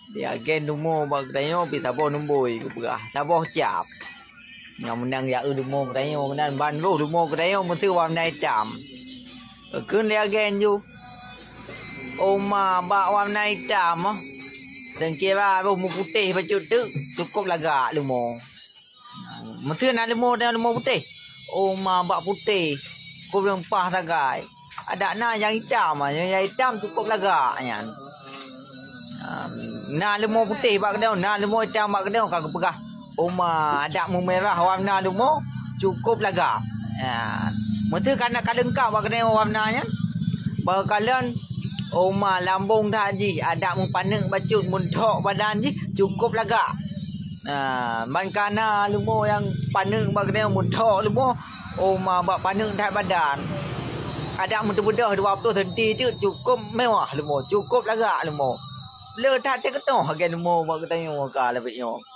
Dia gen dumo bak tanyo pi sabo numboi ke perah. Sabo cap. Yang menang ya dumo tanyo kenan ban lu dumo tanyo mesti warna hitam. Keun dia gen ju. Oma bak warna hitam. Dan kira rumo putih bacut tu cukup lagak dumo. Mesti nak dumo putih. Oma bak putih. Kau yang pah tagai. Ada yang hitam yang hitam cukup lagaknya. Nak lemau putih bak kedau, nak lemau hitam bak kedau kagak pegah. Oma ada merah warna lemau cukup lagak. Mesti kana kalengkap bak kedau warnanya. Bak kalian oma lambung tadi ada panek bacut muntok badan ji cukup lagak. Ban kana lemau yang panek bak kedau muntok lemau oma bak panek tak badan. Ada mudah-mudah 20 cm tu cukup mewah lemau, cukup lagak lemau. Le tak ketong harga lemau bak tanya ka lebihnya.